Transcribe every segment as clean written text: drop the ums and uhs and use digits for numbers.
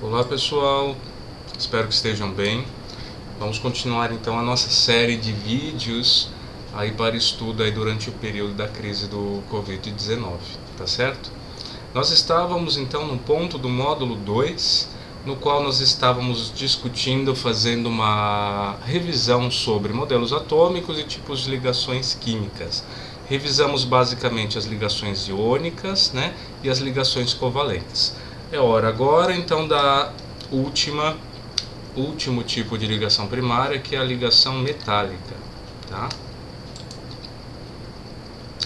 Olá pessoal, espero que estejam bem. Vamos continuar então a nossa série de vídeos aí para estudo aí durante o período da crise do Covid-19, tá certo? Nós estávamos então no ponto do módulo 2, no qual nós estávamos discutindo, fazendo uma revisão sobre modelos atômicos e tipos de ligações químicas. Revisamos basicamente as ligações iônicas, né, e as ligações covalentes. É hora agora então da último tipo de ligação primária, que é a ligação metálica, tá?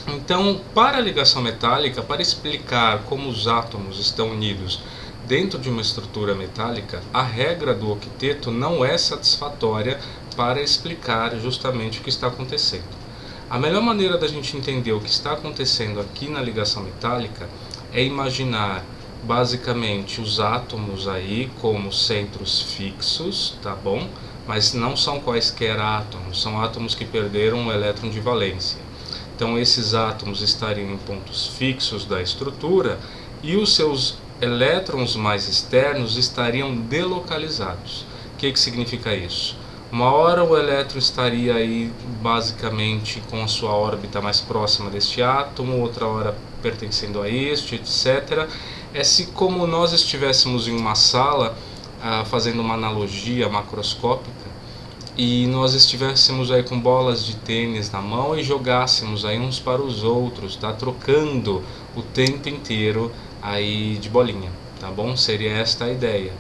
Então, para a ligação metálica, para explicar como os átomos estão unidos dentro de uma estrutura metálica, a regra do octeto não é satisfatória para explicar justamente o que está acontecendo. A melhor maneira da gente entender o que está acontecendo aqui na ligação metálica é imaginar basicamente os átomos aí como centros fixos, tá bom? Mas não são quaisquer átomos, são átomos que perderam um elétron de valência. Então esses átomos estariam em pontos fixos da estrutura e os seus elétrons mais externos estariam delocalizados. O que significa isso? Uma hora o elétron estaria aí basicamente com a sua órbita mais próxima deste átomo, outra hora pertencendo a este, etc. É se como nós estivéssemos em uma sala, fazendo uma analogia macroscópica, e nós estivéssemos aí com bolas de tênis na mão e jogássemos aí uns para os outros, tá? Trocando o tempo inteiro aí de bolinha, tá bom? Seria esta a ideia.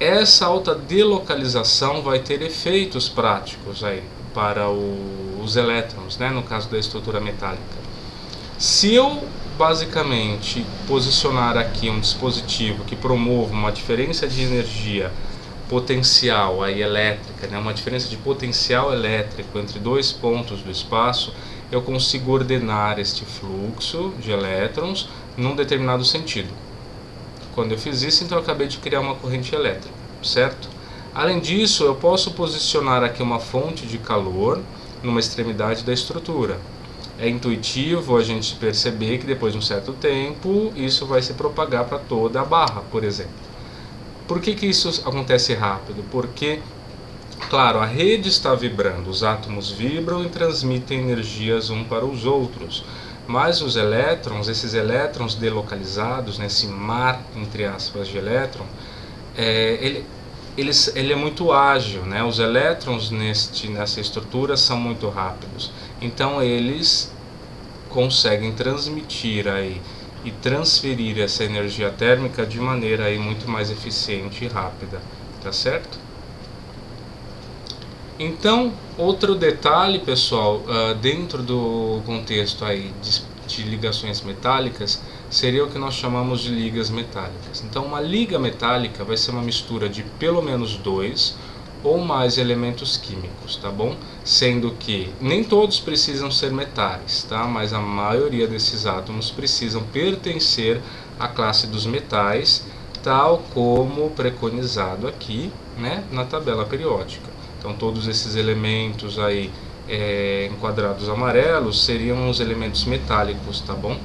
Essa alta delocalização vai ter efeitos práticos aí para os elétrons, né? No caso da estrutura metálica. Se eu basicamente posicionar aqui um dispositivo que promova uma diferença de energia potencial aí elétrica, né, uma diferença de potencial elétrico entre dois pontos do espaço, eu consigo ordenar este fluxo de elétrons num determinado sentido. Quando eu fiz isso, então eu acabei de criar uma corrente elétrica, certo? Além disso, eu posso posicionar aqui uma fonte de calor numa extremidade da estrutura. É intuitivo a gente perceber que depois de um certo tempo isso vai se propagar para toda a barra, por exemplo. Por que isso acontece rápido? Porque, claro, a rede está vibrando, os átomos vibram e transmitem energias uns para os outros. Mas os elétrons, esses elétrons delocalizados, nesse mar, entre aspas, de elétron, ele é muito ágil, né? Os elétrons nessa estrutura são muito rápidos. Então eles conseguem transmitir aí e transferir essa energia térmica de maneira aí muito mais eficiente e rápida, tá certo? Então, outro detalhe, pessoal, dentro do contexto aí de ligações metálicas, seria o que nós chamamos de ligas metálicas. Então, uma liga metálica vai ser uma mistura de pelo menos dois ou mais elementos químicos, tá bom? Sendo que nem todos precisam ser metais, tá? Mas a maioria desses átomos precisam pertencer à classe dos metais, tal como preconizado aqui, né, na tabela periódica. Então todos esses elementos aí enquadrados amarelos seriam os elementos metálicos, tá bom?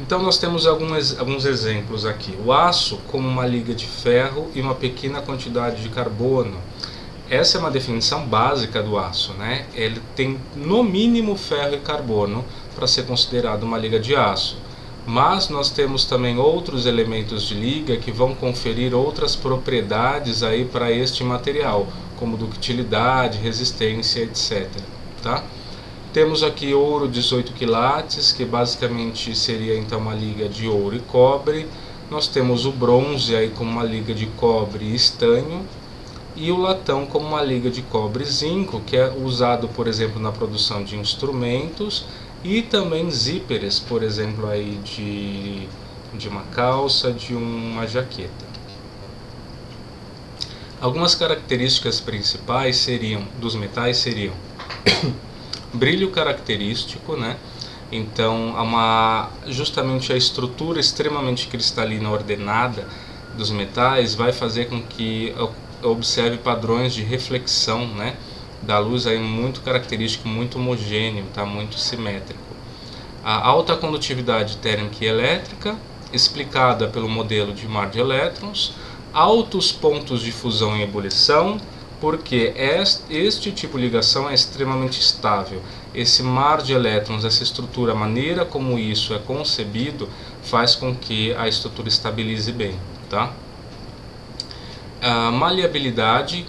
Então nós temos alguns exemplos aqui. O aço como uma liga de ferro e uma pequena quantidade de carbono. Essa é uma definição básica do aço, né? Ele tem no mínimo ferro e carbono para ser considerado uma liga de aço. Mas nós temos também outros elementos de liga que vão conferir outras propriedades aí para este material, como ductilidade, resistência, etc. Tá? Temos aqui ouro 18 quilates, que basicamente seria então uma liga de ouro e cobre. Nós temos o bronze aí como uma liga de cobre e estanho. E o latão como uma liga de cobre e zinco, que é usado, por exemplo, na produção de instrumentos e também zíperes, por exemplo, aí de uma calça, de uma jaqueta. Algumas características principais dos metais seriam brilho característico, né? Então, justamente a estrutura extremamente cristalina ordenada dos metais vai fazer com que observe padrões de reflexão, né, da luz aí muito característico, muito homogêneo, tá? Muito simétrico. A alta condutividade térmica e elétrica explicada pelo modelo de mar de elétrons, altos pontos de fusão e ebulição, porque este tipo de ligação é extremamente estável. Esse mar de elétrons, essa estrutura, a maneira como isso é concebido, faz com que a estrutura estabilize bem, tá? A maleabilidade,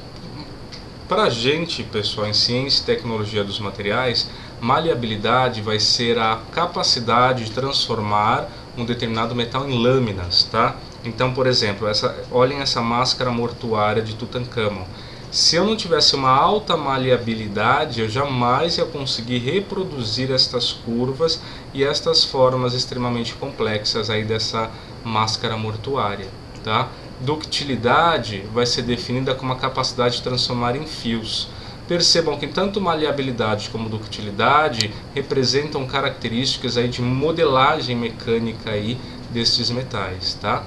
para a gente, pessoal, em ciência e tecnologia dos materiais, maleabilidade vai ser a capacidade de transformar um determinado metal em lâminas, tá? Então, por exemplo, olhem essa máscara mortuária de Tutankhamon. Se eu não tivesse uma alta maleabilidade, eu jamais ia conseguir reproduzir estas curvas e estas formas extremamente complexas aí dessa máscara mortuária, tá? Ductilidade vai ser definida como a capacidade de transformar em fios. Percebam que tanto maleabilidade como ductilidade representam características aí de modelagem mecânica aí destes metais, tá?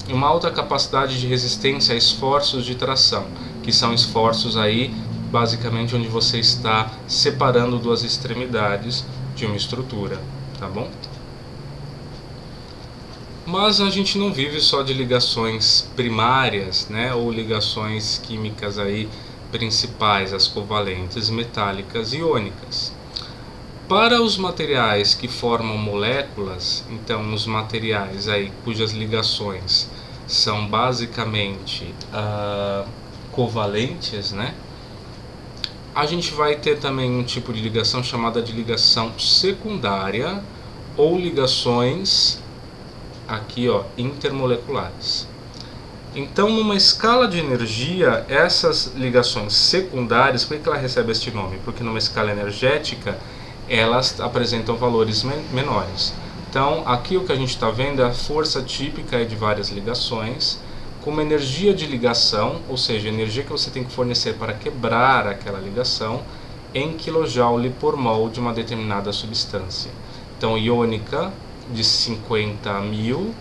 E uma alta capacidade de resistência a esforços de tração, que são esforços aí basicamente onde você está separando duas extremidades de uma estrutura, tá bom? Mas a gente não vive só de ligações primárias, né, ou ligações químicas aí principais, as covalentes, metálicas e iônicas. Para os materiais que formam moléculas, então os materiais aí cujas ligações são basicamente covalentes, né? A gente vai ter também um tipo de ligação chamada de ligação secundária ou ligações aqui, ó, intermoleculares. Então, numa escala de energia, essas ligações secundárias, por que ela recebe este nome? Porque numa escala energética elas apresentam valores menores. Então, aqui o que a gente está vendo é a força típica de várias ligações, com uma energia de ligação, ou seja, a energia que você tem que fornecer para quebrar aquela ligação, em kJ por mol de uma determinada substância. Então, iônica de 50 a 1000,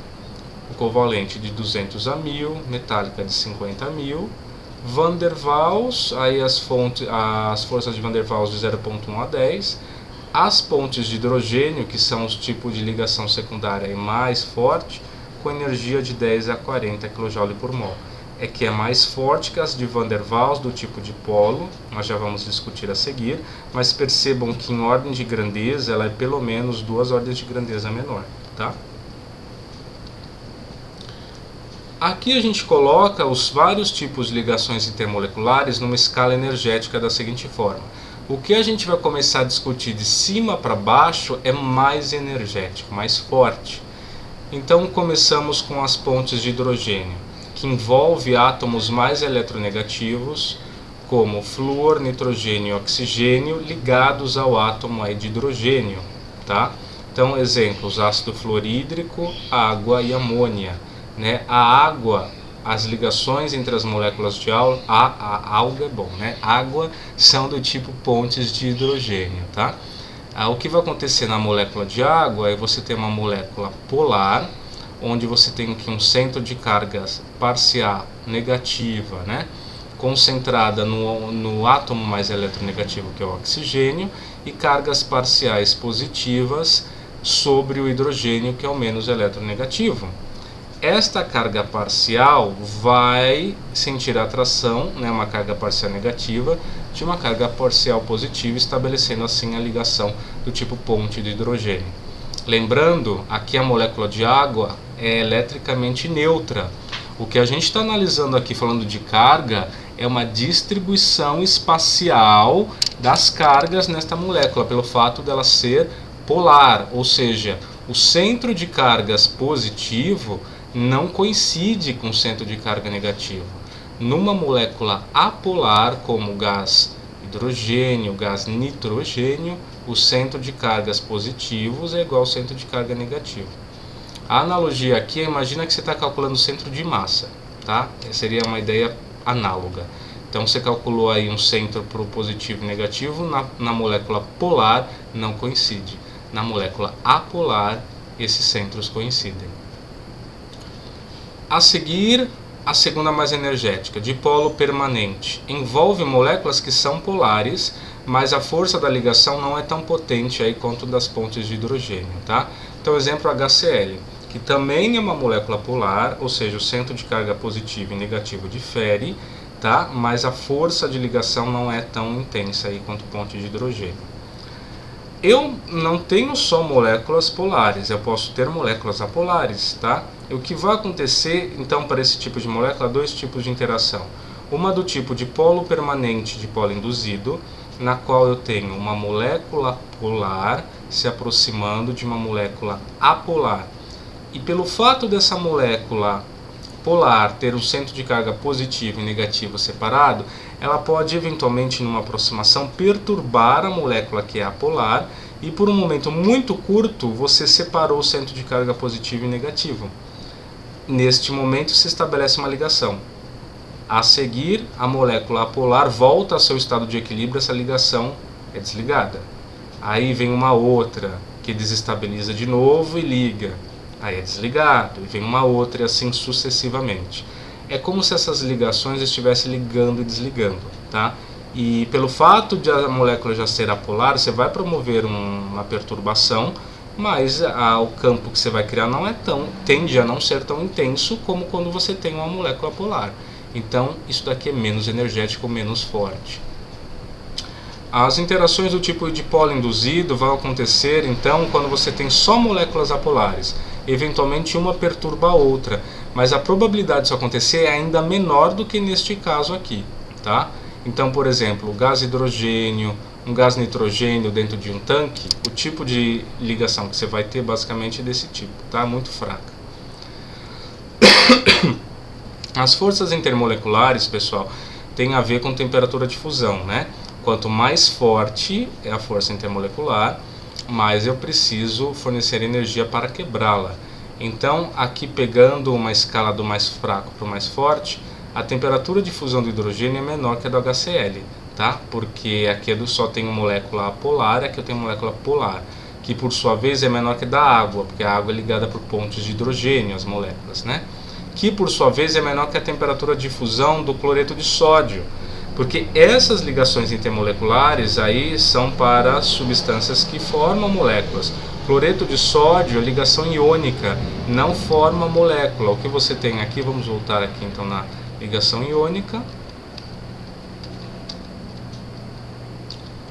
covalente de 200 a 1000, metálica de 50 a 1000, Van der Waals, aí as forças de Van der Waals de 0,1 a 10, as pontes de hidrogênio, que são os tipos de ligação secundária mais forte, com energia de 10 a 40 kJ por mol. É que é mais forte que as de Van der Waals do tipo de polo, nós já vamos discutir a seguir, mas percebam que em ordem de grandeza ela é pelo menos 2 ordens de grandeza menor, tá? Aqui a gente coloca os vários tipos de ligações intermoleculares numa escala energética da seguinte forma. O que a gente vai começar a discutir de cima para baixo é mais energético, mais forte. Então começamos com as pontes de hidrogênio, que envolve átomos mais eletronegativos, como flúor, nitrogênio e oxigênio, ligados ao átomo aí de hidrogênio, tá? Então, exemplos: ácido fluorídrico, água e amônia, né? A água, as ligações entre as moléculas de água é bom, né? Água são do tipo pontes de hidrogênio, tá? O que vai acontecer na molécula de água é você ter uma molécula polar, onde você tem aqui um centro de carga parcial negativa, né? Concentrada no átomo mais eletronegativo, que é o oxigênio, e cargas parciais positivas sobre o hidrogênio, que é o menos eletronegativo. Esta carga parcial vai sentir a atração, né, uma carga parcial negativa, de uma carga parcial positiva, estabelecendo assim a ligação do tipo ponte de hidrogênio. Lembrando, aqui a molécula de água é eletricamente neutra. O que a gente está analisando aqui, falando de carga, é uma distribuição espacial das cargas nesta molécula, pelo fato dela ser polar, ou seja, o centro de cargas positivo não coincide com o centro de carga negativo. Numa molécula apolar, como o gás hidrogênio, o gás nitrogênio, o centro de cargas positivos é igual ao centro de carga negativo. A analogia aqui é, imagina que você está calculando o centro de massa, tá? Seria uma ideia análoga. Então você calculou aí um centro para o positivo e negativo, na molécula polar não coincide. Na molécula apolar, esses centros coincidem. A seguir, a segunda mais energética, dipolo permanente. Envolve moléculas que são polares, mas a força da ligação não é tão potente aí quanto das pontes de hidrogênio, tá? Então, exemplo HCl, que também é uma molécula polar, ou seja, o centro de carga positivo e negativo difere, tá? Mas a força de ligação não é tão intensa aí quanto ponte de hidrogênio. Eu não tenho só moléculas polares, eu posso ter moléculas apolares, tá? O que vai acontecer, então, para esse tipo de molécula, dois tipos de interação. Uma do tipo de polo permanente de polo induzido, na qual eu tenho uma molécula polar se aproximando de uma molécula apolar. E pelo fato dessa molécula polar ter um centro de carga positivo e negativo separado, ela pode eventualmente, numa aproximação, perturbar a molécula que é apolar, e por um momento muito curto você separou o centro de carga positivo e negativo. Neste momento se estabelece uma ligação. A seguir, a molécula apolar volta ao seu estado de equilíbrio, essa ligação é desligada. Aí vem uma outra que desestabiliza de novo e liga. Aí é desligado, e vem uma outra e assim sucessivamente. É como se essas ligações estivessem ligando e desligando, tá? E pelo fato de a molécula já ser apolar, você vai promover uma perturbação, mas o campo que você vai criar não é tende a não ser tão intenso como quando você tem uma molécula polar. Então, isso daqui é menos energético, menos forte. As interações do tipo de polo induzido vão acontecer, então, quando você tem só moléculas apolares. Eventualmente, uma perturba a outra, mas a probabilidade disso acontecer é ainda menor do que neste caso aqui, tá? Então, por exemplo, o gás hidrogênio, um gás nitrogênio dentro de um tanque, o tipo de ligação que você vai ter basicamente é desse tipo, tá? Muito fraca. As forças intermoleculares, pessoal, têm a ver com temperatura de fusão, né? Quanto mais forte é a força intermolecular, mais eu preciso fornecer energia para quebrá-la. Então, aqui pegando uma escala do mais fraco para o mais forte, a temperatura de fusão do hidrogênio é menor que a do HCl, tá? Porque aqui só tem uma molécula apolar, aqui eu tenho uma molécula polar, que por sua vez é menor que a da água, porque a água é ligada por pontos de hidrogênio, as moléculas, né? Que por sua vez é menor que a temperatura de fusão do cloreto de sódio, porque essas ligações intermoleculares aí são para substâncias que formam moléculas. Cloreto de sódio, ligação iônica, não forma molécula. O que você tem aqui, vamos voltar aqui então na ligação iônica.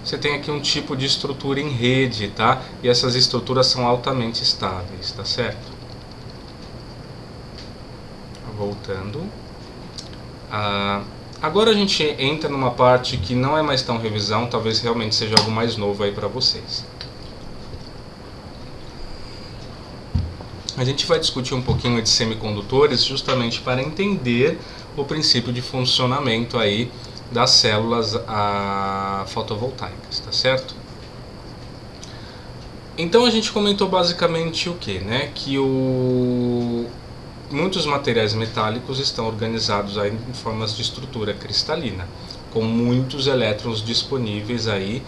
Você tem aqui um tipo de estrutura em rede, tá? E essas estruturas são altamente estáveis, tá certo? Voltando. Agora a gente entra numa parte que não é mais tão revisão, talvez realmente seja algo mais novo aí para vocês. A gente vai discutir um pouquinho de semicondutores justamente para entender o princípio de funcionamento aí das células fotovoltaicas, tá certo? Então a gente comentou basicamente o que, né? Que muitos materiais metálicos estão organizados aí em formas de estrutura cristalina, com muitos elétrons disponíveis aí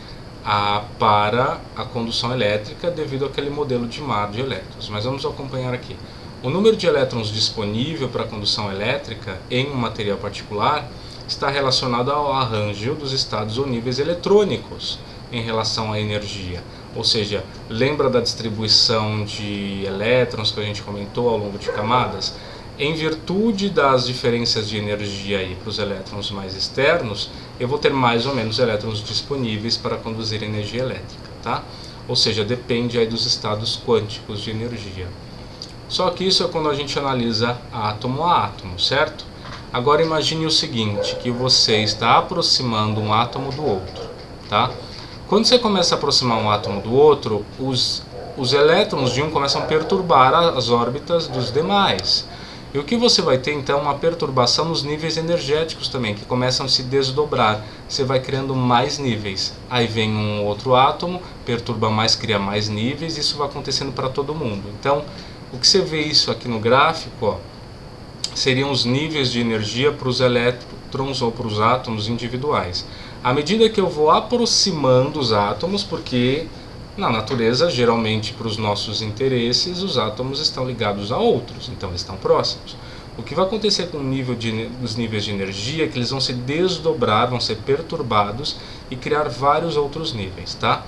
para a condução elétrica devido àquele modelo de mar de elétrons. Mas vamos acompanhar aqui. O número de elétrons disponível para a condução elétrica em um material particular está relacionado ao arranjo dos estados ou níveis eletrônicos em relação à energia. Ou seja, lembra da distribuição de elétrons que a gente comentou ao longo de camadas? Em virtude das diferenças de energia para os elétrons mais externos, eu vou ter mais ou menos elétrons disponíveis para conduzir energia elétrica, tá? Ou seja, depende aí dos estados quânticos de energia. Só que isso é quando a gente analisa átomo a átomo, certo? Agora imagine o seguinte, que você está aproximando um átomo do outro, tá? Quando você começa a aproximar um átomo do outro, os elétrons de um começam a perturbar as órbitas dos demais. E o que você vai ter então é uma perturbação nos níveis energéticos também, que começam a se desdobrar. Você vai criando mais níveis. Aí vem um outro átomo, perturba mais, cria mais níveis, e isso vai acontecendo para todo mundo. Então, o que você vê isso aqui no gráfico, ó, seriam os níveis de energia para os elétrons ou para os átomos individuais. À medida que eu vou aproximando os átomos, porque na natureza, geralmente para os nossos interesses, os átomos estão ligados a outros, então eles estão próximos. O que vai acontecer com os níveis de energia é que eles vão se desdobrar, vão ser perturbados e criar vários outros níveis, tá?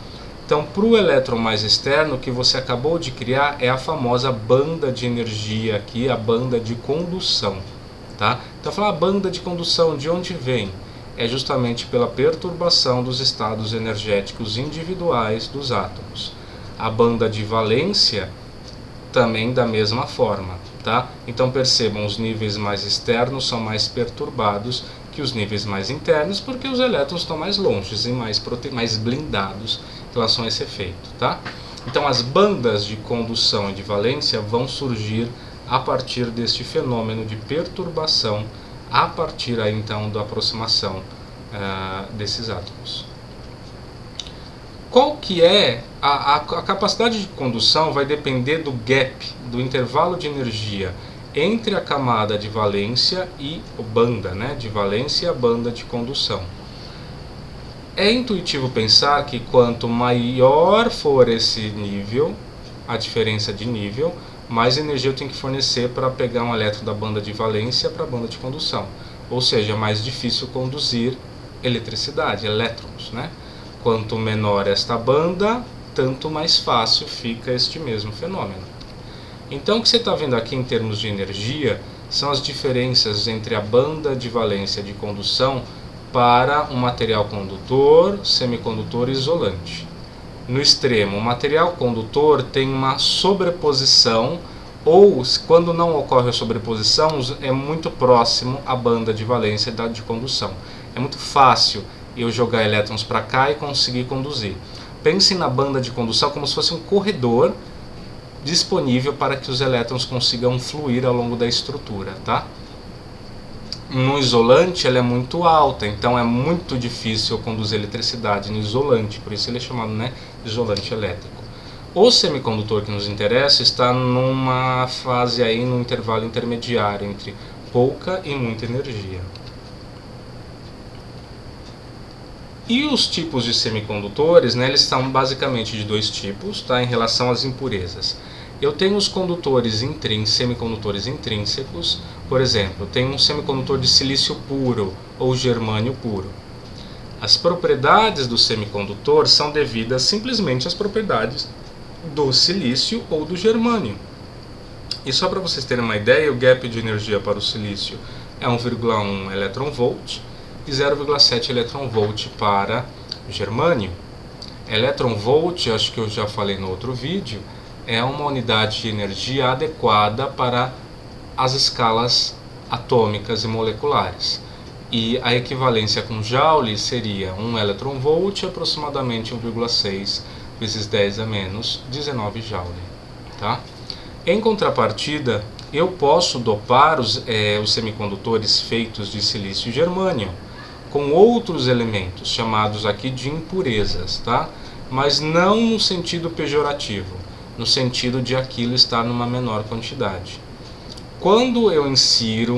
Então, para o elétron mais externo, o que você acabou de criar é a famosa banda de energia aqui, a banda de condução. Tá? Então, falar a banda de condução, de onde vem? É justamente pela perturbação dos estados energéticos individuais dos átomos. A banda de valência também da mesma forma. Tá? Então, percebam, os níveis mais externos são mais perturbados que os níveis mais internos, porque os elétrons estão mais longe e mais blindados em relação a esse efeito. Tá? Então, as bandas de condução e de valência vão surgir a partir deste fenômeno de perturbação, a partir aí, então da aproximação desses átomos. Qual que é a capacidade de condução? Vai depender do gap, do intervalo de energia entre a camada de valência e a banda, né, de valência e a banda de condução. É intuitivo pensar que quanto maior for esse nível, a diferença de nível, mais energia eu tenho que fornecer para pegar um elétron da banda de valência para a banda de condução. Ou seja, é mais difícil conduzir eletricidade, elétrons, né? Quanto menor esta banda, tanto mais fácil fica este mesmo fenômeno. Então, o que você está vendo aqui em termos de energia são as diferenças entre a banda de valência de condução para um material condutor, semicondutor e isolante. No extremo, o material condutor tem uma sobreposição, ou quando não ocorre a sobreposição, é muito próximo à banda de valência da de condução. É muito fácil eu jogar elétrons para cá e conseguir conduzir. Pense na banda de condução como se fosse um corredor disponível para que os elétrons consigam fluir ao longo da estrutura, tá? No isolante ela é muito alta, então é muito difícil conduzir eletricidade no isolante, por isso ele é chamado, né, isolante elétrico. O semicondutor que nos interessa está numa fase aí, no intervalo intermediário entre pouca e muita energia. E os tipos de semicondutores, né, eles são basicamente de dois tipos, tá, em relação às impurezas. Eu tenho os condutores semicondutores intrínsecos, por exemplo, eu tenho um semicondutor de silício puro ou germânio puro. As propriedades do semicondutor são devidas simplesmente às propriedades do silício ou do germânio. E só para vocês terem uma ideia, o gap de energia para o silício é 1,1 elétron-volt e 0,7 elétron-volt para o germânio. Elétron-volt, acho que eu já falei no outro vídeo, é uma unidade de energia adequada para as escalas atômicas e moleculares. E a equivalência com Joule seria 1 elétron-volt, aproximadamente 1,6 vezes 10 a menos 19 Joule. Tá? Em contrapartida, eu posso dopar os semicondutores feitos de silício e germânio com outros elementos, chamados aqui de impurezas, tá? Mas não no sentido pejorativo, no sentido de aquilo estar numa menor quantidade. Quando eu insiro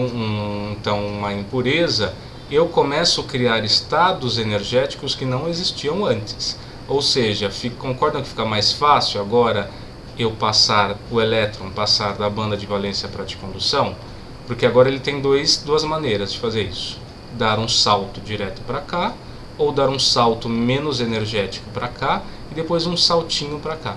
então uma impureza, eu começo a criar estados energéticos que não existiam antes. Ou seja, concordam que fica mais fácil agora eu passar o elétron, passar da banda de valência para a de condução? Porque agora ele tem duas maneiras de fazer isso. Dar um salto direto para cá, ou dar um salto menos energético para cá, e depois um saltinho para cá.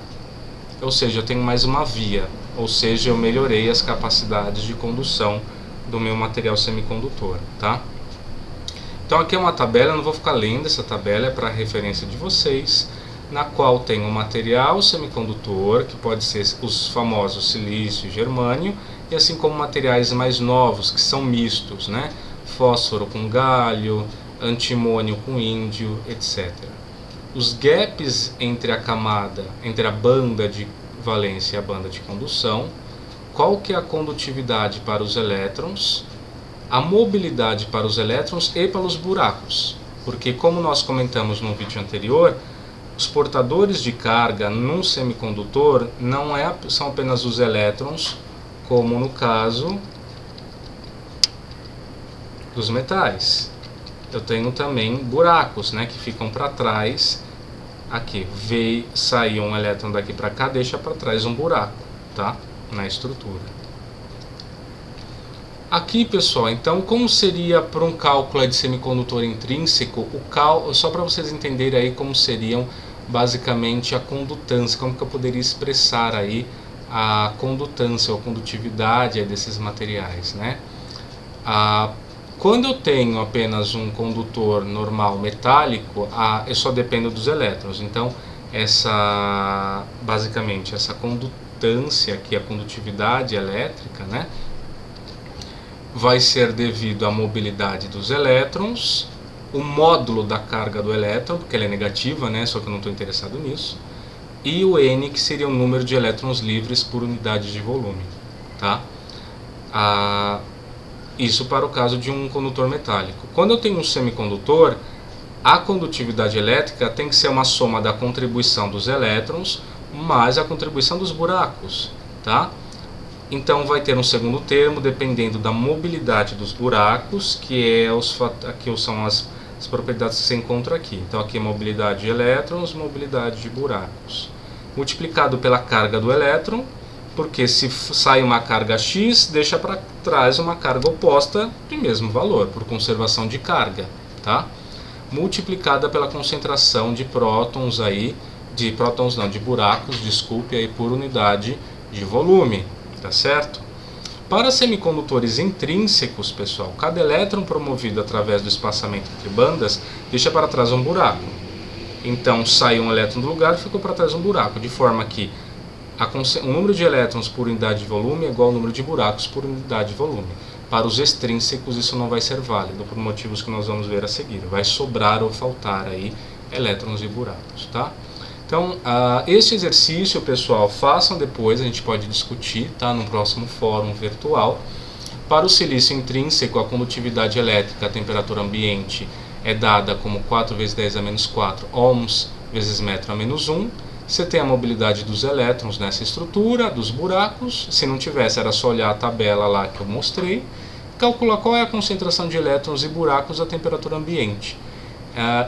Ou seja, eu tenho mais uma via, ou seja, eu melhorei as capacidades de condução do meu material semicondutor, tá? Então aqui é uma tabela, eu não vou ficar lendo essa tabela, é para referência de vocês, na qual tem um material semicondutor, que pode ser os famosos silício e germânio, e assim como materiais mais novos, que são mistos, né? Fósforo com galho, antimônio com índio, etc. Os gaps entre a banda de valência e a banda de condução, qual que é a condutividade para os elétrons, a mobilidade para os elétrons e para os buracos. Porque, como nós comentamos no vídeo anterior, os portadores de carga num semicondutor não são apenas os elétrons, como no caso dos metais. Eu tenho também buracos, né, que ficam para trás. Aqui, sair um elétron daqui para cá, deixa para trás um buraco, tá? Na estrutura. Aqui, pessoal, então, como seria para um cálculo de semicondutor intrínseco, só para vocês entenderem aí como seriam basicamente a condutância, como que eu poderia expressar aí a condutância ou condutividade desses materiais, né? Quando eu tenho apenas um condutor normal metálico, eu só dependo dos elétrons. Então, basicamente essa condutância, que é a condutividade elétrica, né, vai ser devido à mobilidade dos elétrons, o módulo da carga do elétron, porque ela é negativa, né, só que eu não estou interessado nisso, e o N, que seria o número de elétrons livres por unidade de volume, tá? Isso para o caso de um condutor metálico. Quando eu tenho um semicondutor, a condutividade elétrica tem que ser uma soma da contribuição dos elétrons mais a contribuição dos buracos, tá? Então vai ter um segundo termo dependendo da mobilidade dos buracos, que aqui são as propriedades que se encontram aqui. Então aqui é mobilidade de elétrons, mobilidade de buracos, multiplicado pela carga do elétron, porque se sai uma carga X, deixa para trás uma carga oposta de mesmo valor, por conservação de carga, tá? Multiplicada pela concentração de prótons aí, de buracos, desculpe, aí por unidade de volume, tá certo? Para semicondutores intrínsecos, pessoal, cada elétron promovido através do espaçamento entre bandas deixa para trás um buraco. Então saiu um elétron do lugar e ficou para trás um buraco, de forma que o número de elétrons por unidade de volume é igual ao número de buracos por unidade de volume. Para os extrínsecos isso não vai ser válido, por motivos que nós vamos ver a seguir. Vai sobrar ou faltar aí elétrons e buracos, tá? Então, este exercício, pessoal, façam depois, a gente pode discutir, tá? No próximo fórum virtual. Para o silício intrínseco, a condutividade elétrica, a temperatura ambiente, é dada como 4 vezes 10 a menos 4 ohms vezes metro a menos 1. Você tem a mobilidade dos elétrons nessa estrutura, dos buracos. Se não tivesse, era só olhar a tabela lá que eu mostrei. Calcular qual é a concentração de elétrons e buracos à temperatura ambiente.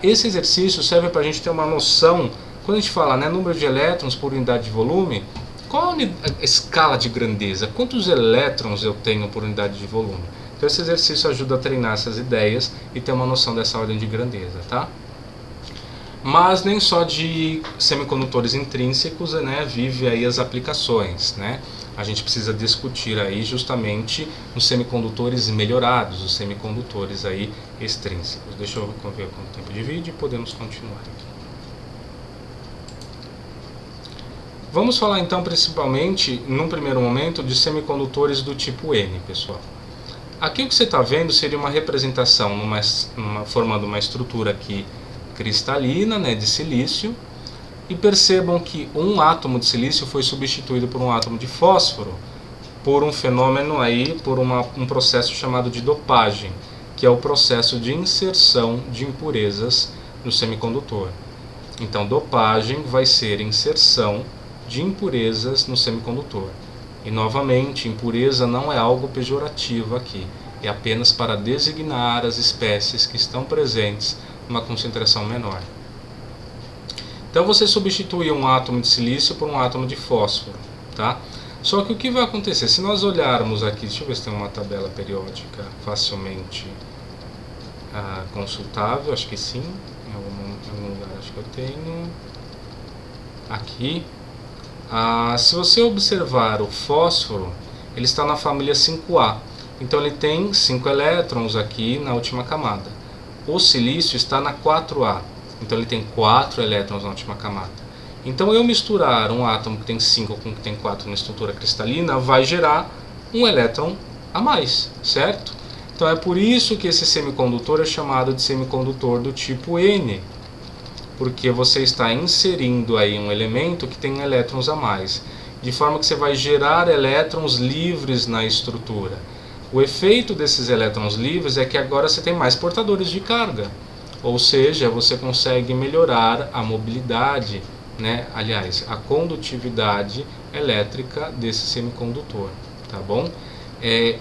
Esse exercício serve para a gente ter uma noção, quando a gente fala, né, número de elétrons por unidade de volume, qual a escala de grandeza? Quantos elétrons eu tenho por unidade de volume? Então esse exercício ajuda a treinar essas ideias e ter uma noção dessa ordem de grandeza, tá? Mas nem só de semicondutores intrínsecos, né, vive aí as aplicações, né? A gente precisa discutir aí justamente os semicondutores melhorados, os semicondutores aí extrínsecos. Deixa eu ver quanto tempo de vídeo e podemos continuar aqui. Vamos falar então principalmente, num primeiro momento, de semicondutores do tipo N, pessoal. Aqui o que você está vendo seria uma representação formando uma estrutura aqui cristalina, né, de silício, e percebam que um átomo de silício foi substituído por um átomo de fósforo por um fenômeno aí, por um processo chamado de dopagem, que é o processo de inserção de impurezas no semicondutor. Então, dopagem vai ser inserção de impurezas no semicondutor. E novamente, impureza não é algo pejorativo aqui, é apenas para designar as espécies que estão presentes numa concentração menor. Então você substitui um átomo de silício por um átomo de fósforo, tá? Só que o que vai acontecer? Se nós olharmos aqui, deixa eu ver se tem uma tabela periódica facilmente consultável, acho que sim, em algum lugar acho que eu tenho. Aqui. Se você observar o fósforo, ele está na família 5A, então ele tem 5 elétrons aqui na última camada. O silício está na 4A, então ele tem 4 elétrons na última camada. Então eu misturar um átomo que tem 5 com que tem 4 na estrutura cristalina vai gerar um elétron a mais, certo? Então é por isso que esse semicondutor é chamado de semicondutor do tipo N, porque você está inserindo aí um elemento que tem elétrons a mais, de forma que você vai gerar elétrons livres na estrutura. O efeito desses elétrons livres é que agora você tem mais portadores de carga, ou seja, você consegue melhorar a mobilidade, né? Aliás, a condutividade elétrica desse semicondutor, tá bom?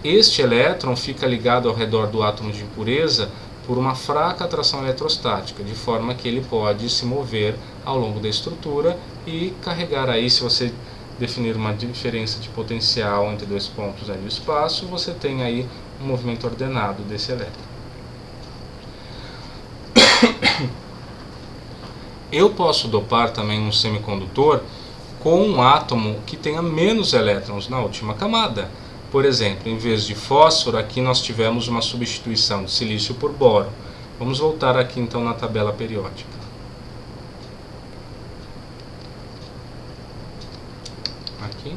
Este elétron fica ligado ao redor do átomo de impureza por uma fraca atração eletrostática, de forma que ele pode se mover ao longo da estrutura e carregar aí, se você definir uma diferença de potencial entre dois pontos aí do espaço, você tem aí um movimento ordenado desse elétron. Eu posso dopar também um semicondutor com um átomo que tenha menos elétrons na última camada. Por exemplo, em vez de fósforo, aqui nós tivemos uma substituição de silício por boro. Vamos voltar aqui então na tabela periódica. Aqui.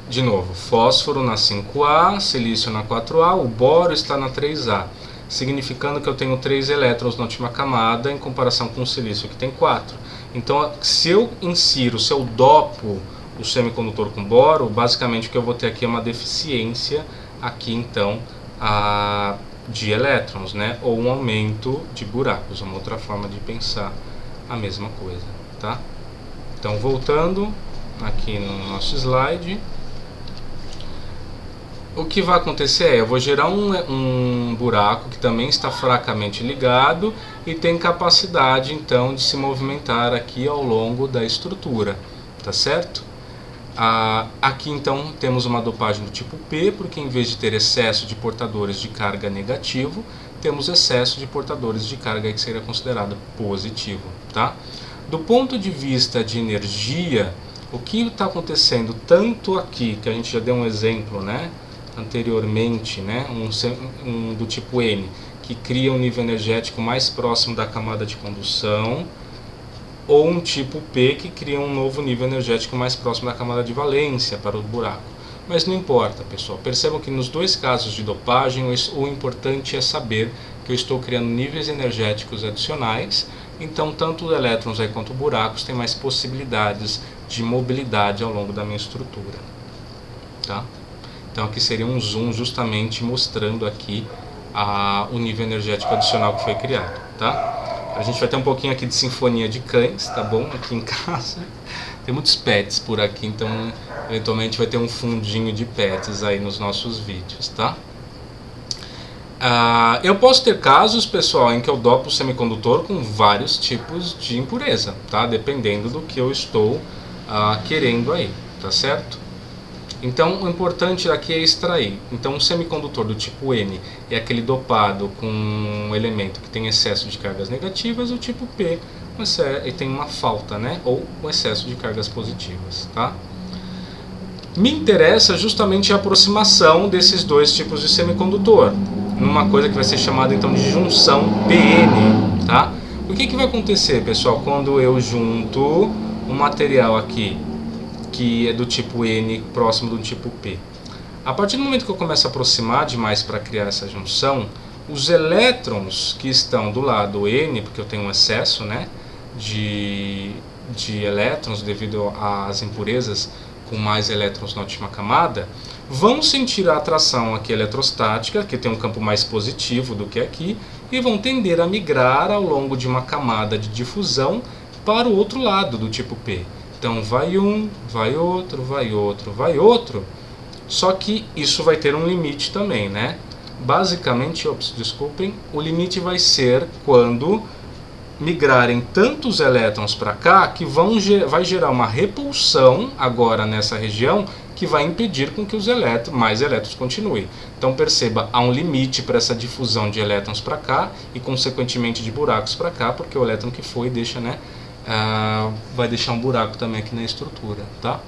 De novo, fósforo na 5A, silício na 4A, o boro está na 3A, significando que eu tenho 3 elétrons na última camada em comparação com o silício que tem 4. Então, se eu dopo o semicondutor com boro, basicamente o que eu vou ter aqui é uma deficiência aqui então de elétrons, né? Ou um aumento de buracos, uma outra forma de pensar a mesma coisa, tá? Então, voltando aqui no nosso slide, o que vai acontecer é, eu vou gerar um buraco que também está fracamente ligado e tem capacidade então de se movimentar aqui ao longo da estrutura, tá certo? Aqui então temos uma dopagem do tipo P, porque em vez de ter excesso de portadores de carga negativo, temos excesso de portadores de carga que seria considerado positivo, tá? Do ponto de vista de energia, o que está acontecendo tanto aqui, que a gente já deu um exemplo, né, anteriormente, né, um do tipo N, que cria um nível energético mais próximo da camada de condução, ou um tipo P que cria um novo nível energético mais próximo da camada de valência para o buraco. Mas não importa, pessoal. Percebam que nos dois casos de dopagem, o importante é saber que eu estou criando níveis energéticos adicionais, então tanto os elétrons aí quanto buracos têm mais possibilidades de mobilidade ao longo da minha estrutura, tá? Então aqui seria um zoom justamente mostrando aqui o nível energético adicional que foi criado, tá? A gente vai ter um pouquinho aqui de sinfonia de cães, tá bom? Aqui em casa. Tem muitos pets por aqui, então eventualmente vai ter um fundinho de pets aí nos nossos vídeos, tá? Eu posso ter casos, pessoal, em que eu dopo o semicondutor com vários tipos de impureza, tá? Dependendo do que eu estou querendo aí, tá certo? Então, o importante aqui é extrair. Então, um semicondutor do tipo N é aquele dopado com um elemento que tem excesso de cargas negativas, o tipo P tem uma falta, né? Ou um excesso de cargas positivas, tá? Me interessa justamente a aproximação desses dois tipos de semicondutor, numa coisa que vai ser chamada então de junção PN, tá? O que vai acontecer, pessoal, quando eu junto um material aqui que é do tipo N próximo do tipo P? A partir do momento que eu começo a aproximar demais para criar essa junção, os elétrons que estão do lado N, porque eu tenho um excesso, né, de elétrons devido às impurezas com mais elétrons na última camada, vão sentir a atração aqui eletrostática, que tem um campo mais positivo do que aqui, e vão tender a migrar ao longo de uma camada de difusão para o outro lado do tipo P. Então vai um, vai outro, vai outro, vai outro. Só que isso vai ter um limite também, né? Basicamente, desculpem, o limite vai ser quando migrarem tantos elétrons para cá que vai gerar uma repulsão agora nessa região que vai impedir com que os mais elétrons continuem. Então perceba, há um limite para essa difusão de elétrons para cá e consequentemente de buracos para cá, porque o elétron que foi deixa, né, vai deixar um buraco também aqui na estrutura, tá?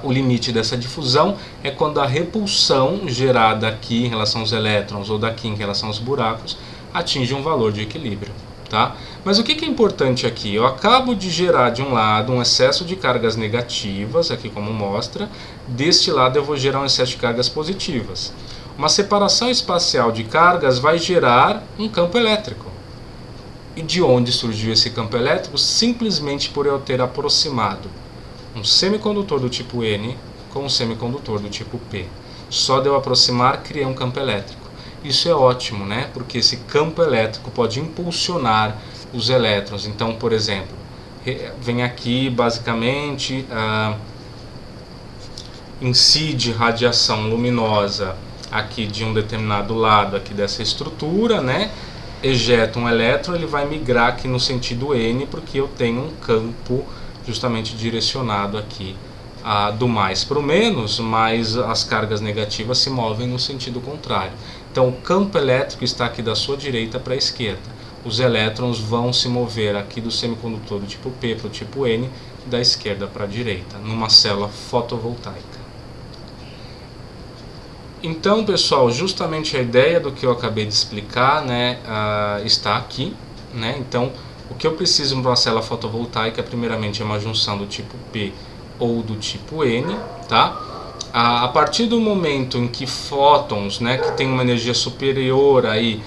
O limite dessa difusão é quando a repulsão gerada aqui em relação aos elétrons ou daqui em relação aos buracos atinge um valor de equilíbrio, tá? Mas o que é importante aqui? Eu acabo de gerar de um lado um excesso de cargas negativas, aqui como mostra, deste lado eu vou gerar um excesso de cargas positivas. Uma separação espacial de cargas vai gerar um campo elétrico. E de onde surgiu esse campo elétrico? Simplesmente por eu ter aproximado um semicondutor do tipo N com um semicondutor do tipo P. Só de eu aproximar, criei um campo elétrico. Isso é ótimo, né? Porque esse campo elétrico pode impulsionar os elétrons. Então, por exemplo, vem aqui basicamente, incide radiação luminosa aqui de um determinado lado aqui dessa estrutura, né? Ejeta um elétron, ele vai migrar aqui no sentido N, porque eu tenho um campo justamente direcionado aqui do mais para o menos, mas as cargas negativas se movem no sentido contrário. Então o campo elétrico está aqui da sua direita para a esquerda. os elétrons vão se mover aqui do semicondutor do tipo P para o tipo N, da esquerda para a direita, numa célula fotovoltaica. Então, pessoal, justamente a ideia do que eu acabei de explicar, né, está aqui, né? Então, o que eu preciso para uma célula fotovoltaica, primeiramente, é uma junção do tipo P ou do tipo N, tá? A partir do momento em que fótons, né, que tem uma energia superior aí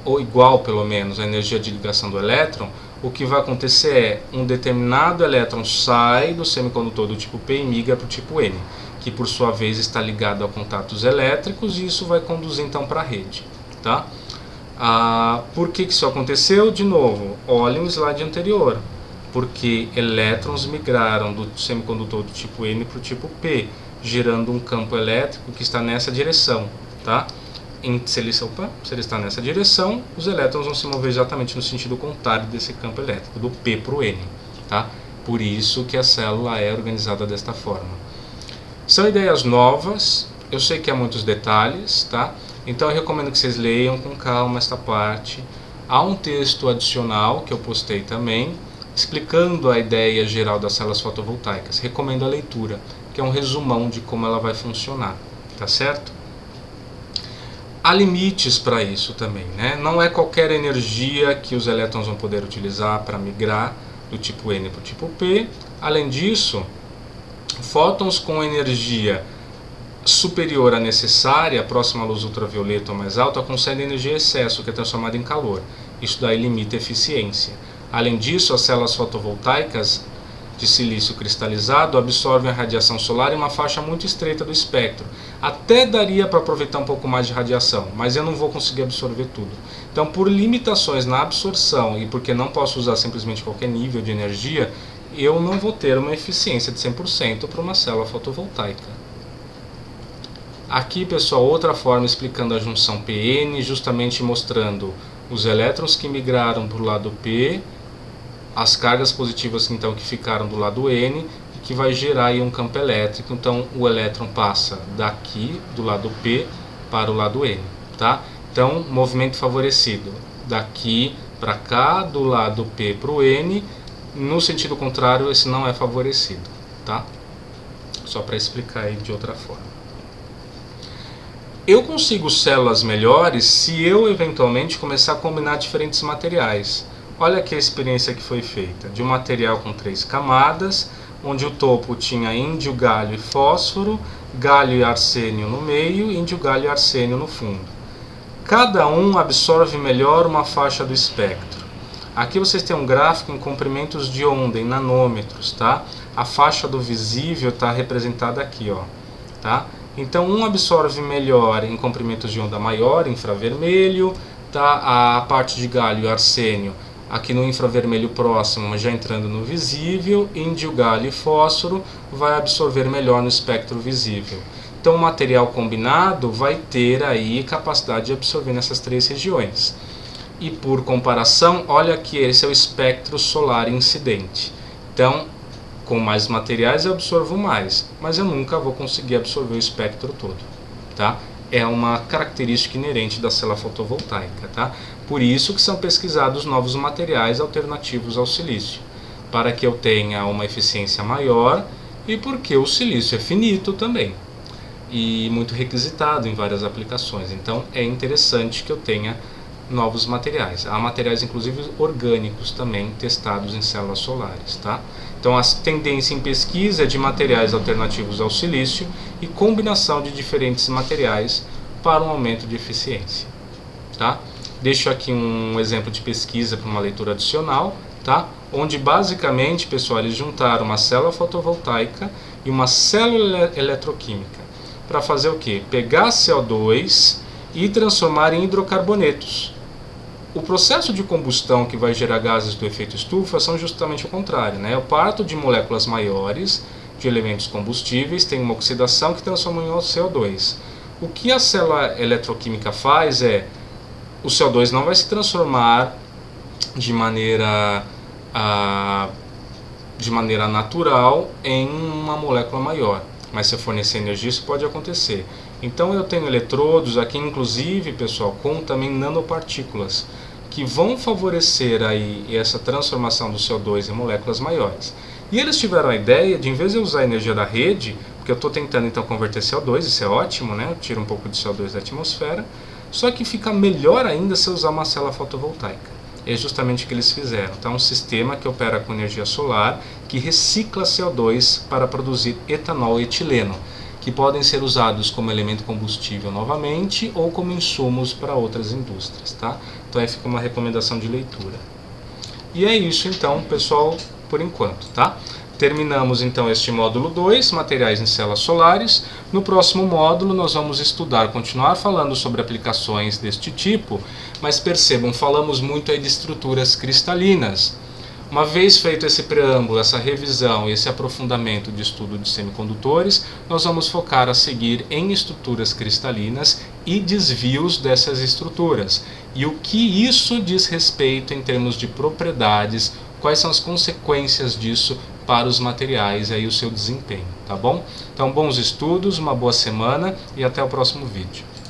ou igual, pelo menos, à energia de ligação do elétron, o que vai acontecer é um determinado elétron sai do semicondutor do tipo P e migra para o tipo N, que por sua vez está ligado a contatos elétricos, e isso vai conduzir então para a rede, tá? Por que isso aconteceu? De novo, olhem o slide anterior. Porque elétrons migraram do semicondutor do tipo N para o tipo P, gerando um campo elétrico que está nessa direção, tá? Se ele está nessa direção, os elétrons vão se mover exatamente no sentido contrário desse campo elétrico, do P para o N, tá? Por isso que a célula é organizada desta forma. São ideias novas, eu sei que há muitos detalhes, tá? Então eu recomendo que vocês leiam com calma esta parte. Há um texto adicional que eu postei também, explicando a ideia geral das células fotovoltaicas. Recomendo a leitura, que é um resumão de como ela vai funcionar, tá certo? Há limites para isso também, né? Não é qualquer energia que os elétrons vão poder utilizar para migrar do tipo N para o tipo P. Além disso, fótons com energia superior à necessária, próxima à luz ultravioleta ou mais alta, concedem energia em excesso, que é transformada em calor. Isso daí limita a eficiência. Além disso, as células fotovoltaicas de silício cristalizado absorvem a radiação solar em uma faixa muito estreita do espectro. Até daria para aproveitar um pouco mais de radiação, mas eu não vou conseguir absorver tudo. Então, por limitações na absorção e porque não posso usar simplesmente qualquer nível de energia, eu não vou ter uma eficiência de 100% para uma célula fotovoltaica. Aqui, pessoal, outra forma explicando a junção PN, justamente mostrando os elétrons que migraram para o lado P, as cargas positivas então que ficaram do lado N, que vai gerar aí um campo elétrico. Então o elétron passa daqui do lado P para o lado N, tá? Então movimento favorecido daqui para cá, do lado P para o N. No sentido contrário, esse não é favorecido, tá? Só para explicar aí de outra forma. Eu consigo células melhores se eu eventualmente começar a combinar diferentes materiais. Olha aqui a experiência que foi feita, de um material com 3 camadas, onde o topo tinha índio, galho e fósforo, galho e arsênio no meio, índio, galho e arsênio no fundo. Cada um absorve melhor uma faixa do espectro. Aqui vocês têm um gráfico em comprimentos de onda, em nanômetros, tá? A faixa do visível está representada aqui, ó, tá? Então um absorve melhor em comprimentos de onda maior, infravermelho, tá? A parte de galho e arsênio aqui no infravermelho próximo, mas já entrando no visível, índio, galho e fósforo vai absorver melhor no espectro visível. Então o material combinado vai ter aí capacidade de absorver nessas 3 regiões. E por comparação, olha aqui, esse é o espectro solar incidente. Então, com mais materiais eu absorvo mais, mas eu nunca vou conseguir absorver o espectro todo, tá? É uma característica inerente da célula fotovoltaica, tá? Por isso que são pesquisados novos materiais alternativos ao silício, para que eu tenha uma eficiência maior e porque o silício é finito também e muito requisitado em várias aplicações. Então é interessante que eu tenha novos materiais. Há materiais inclusive orgânicos também testados em células solares, tá? Então a tendência em pesquisa é de materiais alternativos ao silício e combinação de diferentes materiais para um aumento de eficiência, tá? Deixo aqui um exemplo de pesquisa para uma leitura adicional, tá? Onde basicamente, pessoal, eles juntaram uma célula fotovoltaica e uma célula eletroquímica para fazer o quê? Pegar CO2 e transformar em hidrocarbonetos. O processo de combustão que vai gerar gases do efeito estufa são justamente o contrário, né? Eu parto de moléculas maiores de elementos combustíveis, tem uma oxidação que transforma em CO2. O que a célula eletroquímica faz é, o CO2 não vai se transformar de maneira natural em uma molécula maior. mas se eu fornecer energia isso pode acontecer. Então eu tenho eletrodos aqui, inclusive, pessoal, com também nanopartículas, que vão favorecer aí essa transformação do CO2 em moléculas maiores. E eles tiveram a ideia de, em vez de eu usar a energia da rede, porque eu estou tentando então converter CO2, isso é ótimo, né? Tira um pouco de CO2 da atmosfera, só que fica melhor ainda se eu usar uma célula fotovoltaica. É justamente o que eles fizeram. Então é um sistema que opera com energia solar, que recicla CO2 para produzir etanol e etileno, que podem ser usados como elemento combustível novamente ou como insumos para outras indústrias, tá? Então aí fica uma recomendação de leitura. E é isso então, pessoal, por enquanto, tá? Terminamos então este módulo 2, materiais em células solares. No próximo módulo nós vamos estudar, continuar falando sobre aplicações deste tipo, mas percebam, falamos muito aí de estruturas cristalinas. Uma vez feito esse preâmbulo, essa revisão e esse aprofundamento de estudo de semicondutores, nós vamos focar a seguir em estruturas cristalinas e desvios dessas estruturas. E o que isso diz respeito em termos de propriedades, quais são as consequências disso para os materiais e aí o seu desempenho, tá bom? Então, bons estudos, uma boa semana e até o próximo vídeo.